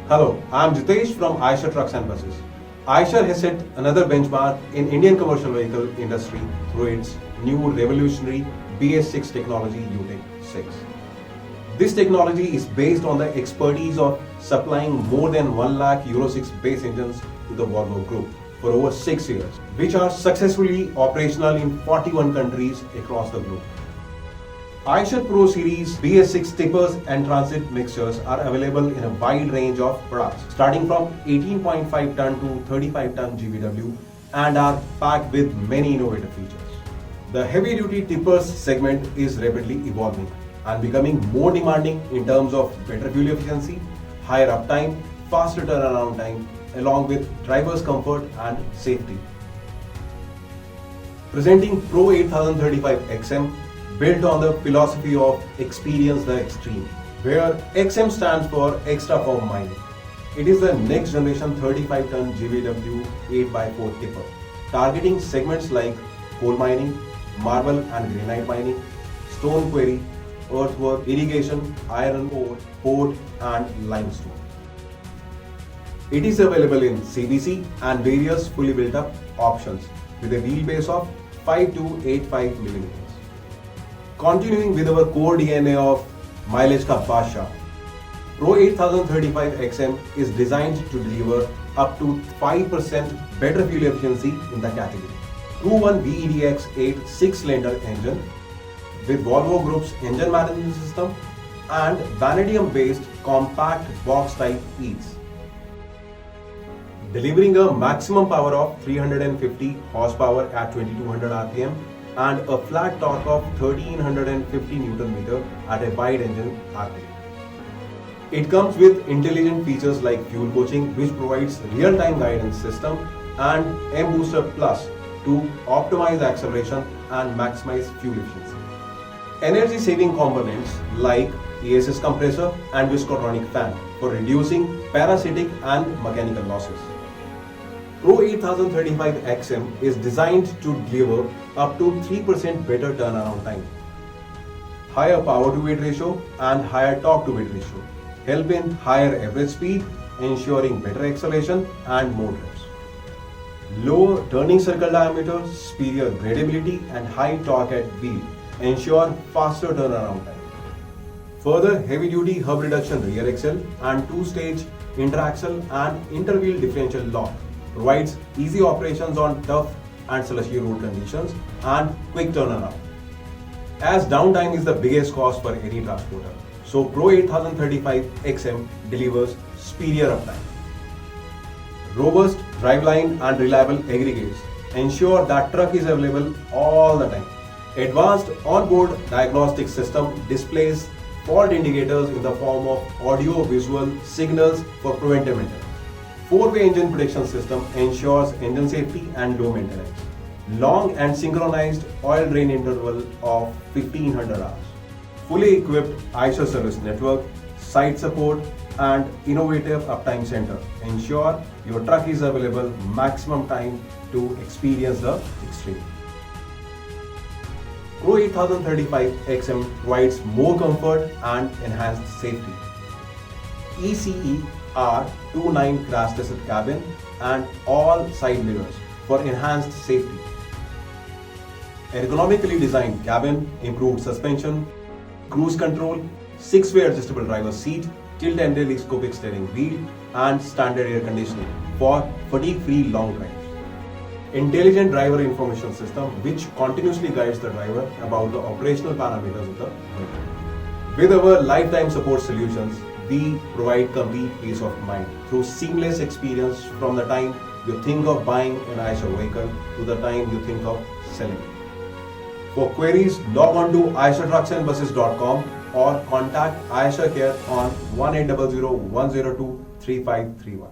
Hello, I am Jitesh from Eicher Trucks and Buses. Eicher has set another benchmark in Indian commercial vehicle industry through its new revolutionary BS6 technology UTEC 6. This technology is based on the expertise of supplying more than 1 lakh Euro 6 base engines to the Volvo Group for over 6 years, which are successfully operational in 41 countries across the globe. Eicher Pro Series BS6 tippers and transit mixtures are available in a wide range of products, starting from 18.5 ton to 35 ton GVW, and are packed with many innovative features. The heavy duty tippers segment is rapidly evolving and becoming more demanding in terms of better fuel efficiency, higher uptime, faster turnaround time, along with driver's comfort and safety. Presenting Pro 8035 XM, built on the philosophy of Experience the Extreme, where XM stands for Extra Firm Mining. It is the next generation 35 ton GVW 8x4 tipper, targeting segments like coal mining, marble and granite mining, stone quarry, earthwork, irrigation, iron ore, port and limestone. It is available in CBC and various fully built up options with a wheelbase of 5 to 85 mm. Continuing with our core DNA of mileage ka Badshah, Pro 8035 XM is designed to deliver up to 5% better fuel efficiency in the category. Proven VEDX 8 6-cylinder engine with Volvo Group's engine management system and vanadium-based compact box-type ease, delivering a maximum power of 350 horsepower at 2200 RPM and a flat torque of 1350 Nm at a wide engine RPM. It comes with intelligent features like fuel coaching, which provides real-time guidance system, and M-Booster Plus to optimize acceleration and maximize fuel efficiency. Energy-saving components like ESS compressor and viscotronic fan for reducing parasitic and mechanical losses. Pro 8035 XM is designed to deliver up to 3% better turnaround time, higher power to weight ratio and higher torque to weight ratio, help in higher average speed, ensuring better acceleration and more trips. Lower turning circle diameter, superior gradability and high torque at wheel ensure faster turnaround time. Further, heavy duty hub reduction rear axle and 2-stage interaxle and interwheel differential lock provides easy operations on tough and slushy road conditions and quick turnaround, as downtime is the biggest cost for any transporter. So Pro 8035 XM delivers superior uptime. Robust driveline and reliable aggregates ensure that truck is available all the time. Advanced onboard diagnostic system displays fault indicators in the form of audio-visual signals for preventive maintenance. 4-way engine protection system ensures engine safety and low maintenance. Long and synchronized oil drain interval of 1500 hours. Fully equipped Eicher service network, site support and innovative uptime center ensure your truck is available maximum time to experience the extreme. Pro 8035 XM provides more comfort and enhanced safety. ECE R29 crash tested cabin and all side mirrors for enhanced safety. Ergonomically designed cabin, improved suspension, cruise control, 6-way adjustable driver's seat, tilt and telescopic steering wheel and standard air conditioning for fatigue-free long drives. Intelligent driver information system which continuously guides the driver about the operational parameters of the vehicle. With our lifetime support solutions, we provide complete peace of mind through seamless experience from the time you think of buying an Eicher vehicle to the time you think of selling it. For queries, log on to eichertrucksandbuses.com or contact Eicher Care on 1800 102 3531.